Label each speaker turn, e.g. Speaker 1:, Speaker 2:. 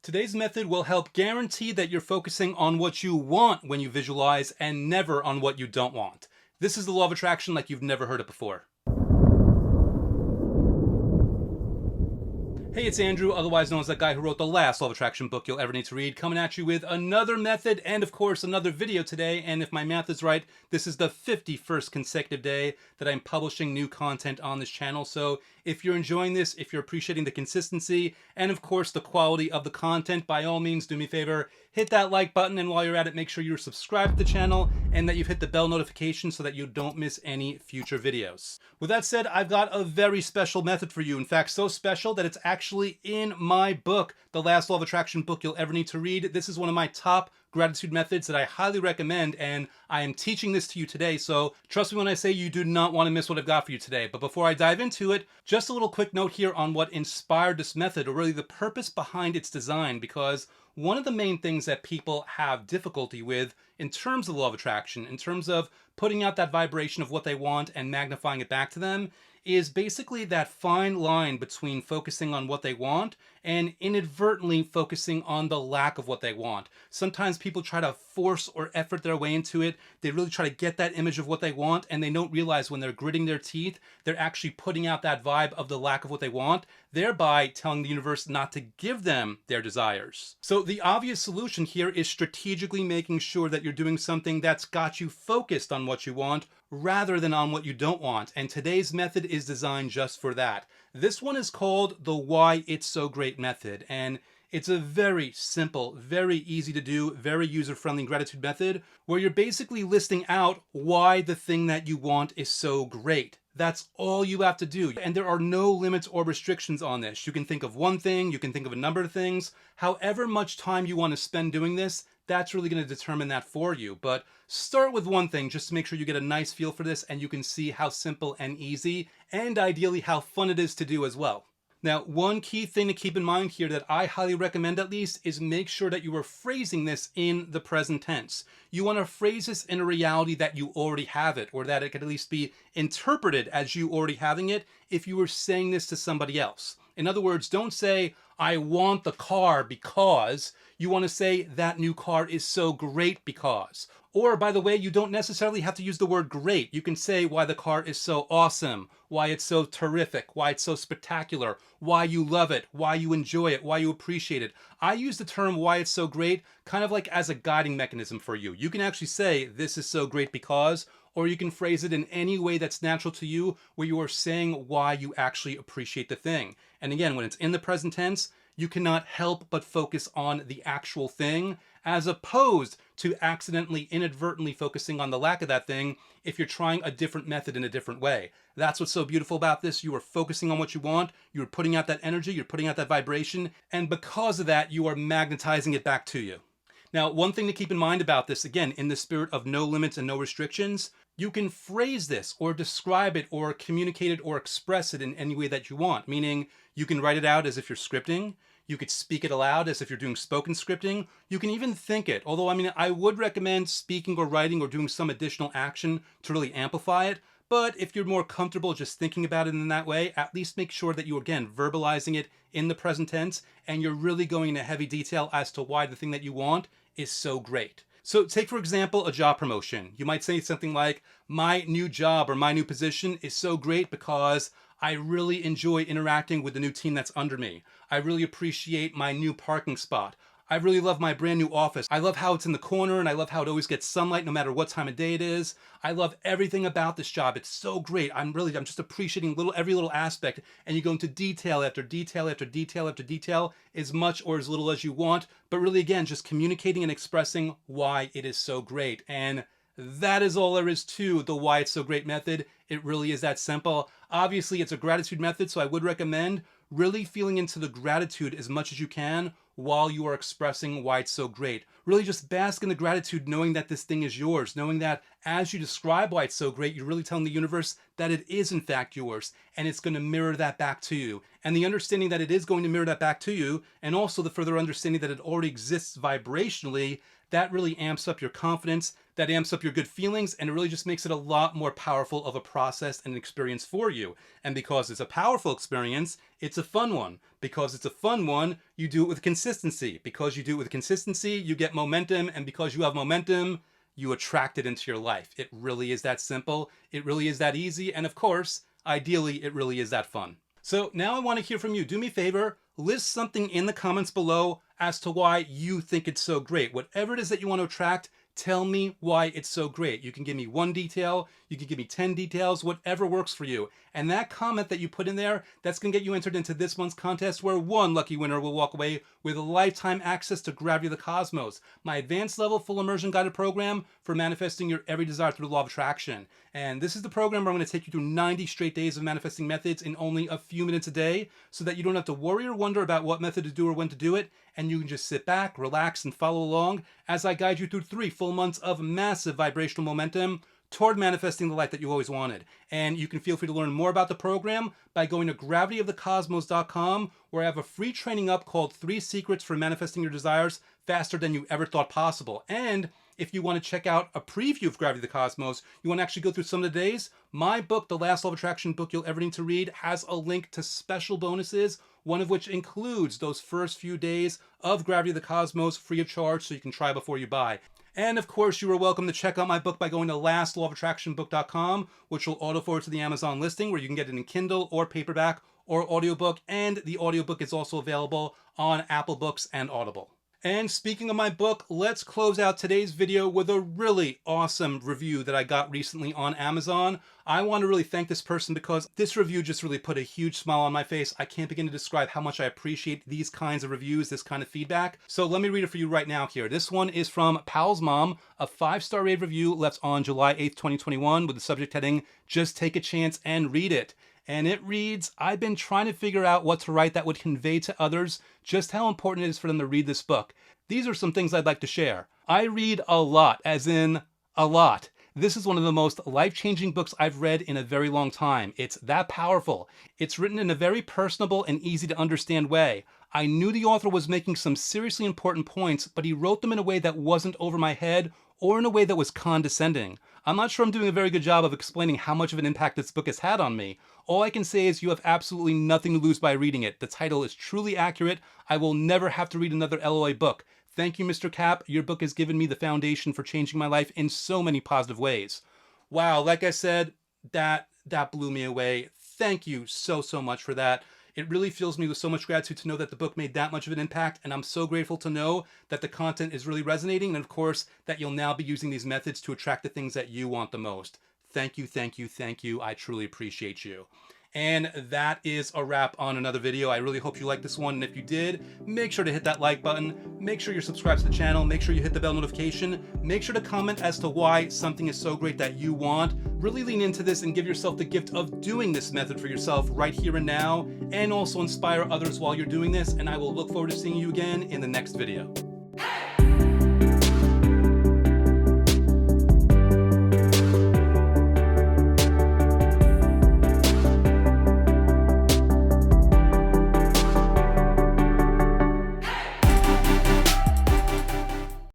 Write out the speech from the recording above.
Speaker 1: Today's method will help guarantee that you're focusing on what you want when you visualize and never on what you don't want. This is the law of attraction like you've never heard it before. Hey, it's Andrew, otherwise known as that guy who wrote the last law of attraction book you'll ever need to read, coming at you with another method and, of course, another video today. And if my math is right, this is the 51st consecutive day that I'm publishing new content on this channel. So if you're enjoying this, if you're appreciating the consistency and, of course, the quality of the content, by all means, do me a favor, hit that like button. And while you're at it, make sure you're subscribed to the channel and that you've hit the bell notification so that you don't miss any future videos. With that said, I've got a very special method for you. In fact, so special that it's actually in my book, the last law of attraction book you'll ever need to read. This is one of my top gratitude methods that I highly recommend, and I am teaching this to you today, so trust me when I say you do not want to miss what I've got for you today. But before I dive into it, just a little quick note here on what inspired this method, or really the purpose behind its design, because one of the main things that people have difficulty with in terms of the law of attraction, in terms of putting out that vibration of what they want and magnifying it back to them, is basically that fine line between focusing on what they want and inadvertently focusing on the lack of what they want. Sometimes people try to force or effort their way into it. They really try to get that image of what they want, and they don't realize when they're gritting their teeth, they're actually putting out that vibe of the lack of what they want, thereby telling the universe not to give them their desires. So the obvious solution here is strategically making sure that you're doing something that's got you focused on what you want rather than on what you don't want. And today's method is designed just for that. This one is called the Why It's So Great method, and it's a very simple, very easy to do, very user-friendly gratitude method where you're basically listing out why the thing that you want is so great. That's all you have to do. And there are no limits or restrictions on this. You can think of one thing, you can think of a number of things. However much time you want to spend doing this, that's really going to determine that for you. But start with one thing just to make sure you get a nice feel for this and you can see how simple and easy and ideally how fun it is to do as well. Now, one key thing to keep in mind here that I highly recommend at least is make sure that you are phrasing this in the present tense. You want to phrase this in a reality that you already have it, or that it could at least be interpreted as you already having it if you were saying this to somebody else. In other words, don't say, I want the car because. You want to say that new car is so great because. Or, by the way, you don't necessarily have to use the word great. You can say why the car is so awesome, why it's so terrific, why it's so spectacular, why you love it, why you enjoy it, why you appreciate it. I use the term why it's so great kind of like as a guiding mechanism for you. You can actually say this is so great because, or you can phrase it in any way that's natural to you where you are saying why you actually appreciate the thing. And again, when it's in the present tense, you cannot help but focus on the actual thing as opposed to accidentally, inadvertently focusing on the lack of that thing if you're trying a different method in a different way. That's what's so beautiful about this. You are focusing on what you want, you're putting out that energy, you're putting out that vibration, and because of that, you are magnetizing it back to you. Now, one thing to keep in mind about this, again, in the spirit of no limits and no restrictions, you can phrase this or describe it or communicate it or express it in any way that you want, meaning you can write it out as if you're scripting. You could speak it aloud as if you're doing spoken scripting. You can even think it, although I would recommend speaking or writing or doing some additional action to really amplify it. But if you're more comfortable just thinking about it in that way, at least make sure that you, again, verbalizing it in the present tense and you're really going into heavy detail as to why the thing that you want is so great. So take, for example, a job promotion. You might say something like, my new job or my new position is so great because I really enjoy interacting with the new team that's under me. I really appreciate my new parking spot. I really love my brand new office. I love how it's in the corner and I love how it always gets sunlight no matter what time of day it is. I love everything about this job. It's so great. I'm just appreciating every little aspect, and you go into detail after detail after detail after detail, as much or as little as you want, but really again, just communicating and expressing why it is so great. And that is all there is to the Why It's So Great method. It really is that simple. Obviously, it's a gratitude method, so I would recommend really feeling into the gratitude as much as you can while you are expressing why it's so great. Really just bask in the gratitude knowing that this thing is yours, knowing that as you describe why it's so great, you're really telling the universe that it is in fact yours, and it's going to mirror that back to you. And the understanding that it is going to mirror that back to you, and also the further understanding that it already exists vibrationally, that really amps up your confidence, that amps up your good feelings, and it really just makes it a lot more powerful of a process and an experience for you. And because it's a powerful experience, it's a fun one. Because it's a fun one, you do it with consistency. Because you do it with consistency, you get momentum, and because you have momentum, you attract it into your life. It really is that simple. It really is that easy. And of course, ideally, it really is that fun. So now I want to hear from you. Do me a favor, list something in the comments below as to why you think it's so great. Whatever it is that you want to attract, tell me why it's so great. You can give me 1 detail, you can give me 10 details, whatever works for you. And that comment that you put in there, that's going to get you entered into this month's contest where 1 lucky winner will walk away with lifetime access to Gravity of the Cosmos, my advanced level full immersion guided program for manifesting your every desire through the law of attraction. And this is the program where I'm going to take you through 90 straight days of manifesting methods in only a few minutes a day so that you don't have to worry or wonder about what method to do or when to do it. And you can just sit back, relax, and follow along as I guide you through 3 full months of massive vibrational momentum toward manifesting the life that you always wanted. And you can feel free to learn more about the program by going to gravityofthecosmos.com, where I have a free training up called 3 Secrets for Manifesting Your Desires Faster Than You Ever Thought Possible. And if you want to check out a preview of Gravity of the Cosmos, you want to actually go through some of the days, my book, The Last Law of Attraction Book You'll Ever Need to Read, has a link to special bonuses, one of which includes those first few days of Gravity of the Cosmos free of charge so you can try before you buy. And of course, you are welcome to check out my book by going to lastlawofattractionbook.com, which will auto-forward to the Amazon listing where you can get it in Kindle or paperback or audiobook, and the audiobook is also available on Apple Books and Audible. And speaking of my book, let's close out today's video with a really awesome review that I got recently on Amazon. I want to really thank this person because this review just really put a huge smile on my face. I can't begin to describe how much I appreciate these kinds of reviews, this kind of feedback. So let me read it for you right now here. This one is from Pal's Mom, a 5-star rave review left on July 8th, 2021 with the subject heading, "Just take a chance and read it." And it reads, "I've been trying to figure out what to write that would convey to others just how important it is for them to read this book. These are some things I'd like to share. I read a lot, as in a lot. This is one of the most life-changing books I've read in a very long time. It's that powerful. It's written in a very personable and easy to understand way. I knew the author was making some seriously important points, but he wrote them in a way that wasn't over my head or in a way that was condescending. I'm not sure I'm doing a very good job of explaining how much of an impact this book has had on me. All I can say is you have absolutely nothing to lose by reading it. The title is truly accurate. I will never have to read another LOA book. Thank you, Mr. Cap. Your book has given me the foundation for changing my life in so many positive ways." Wow, like I said, that blew me away. Thank you so much for that. It really fills me with so much gratitude to know that the book made that much of an impact, and I'm so grateful to know that the content is really resonating, and of course, that you'll now be using these methods to attract the things that you want the most. Thank you, thank you, thank you. I truly appreciate you. And that is a wrap on another video. I really hope you liked this one, and if you did, make sure to hit that like button, make sure you're subscribed to the channel, make sure you hit the bell notification, make sure to comment as to why something is so great that you want. Really lean into this and give yourself the gift of doing this method for yourself right here and now, and also inspire others while you're doing this, and I will look forward to seeing you again in the next video.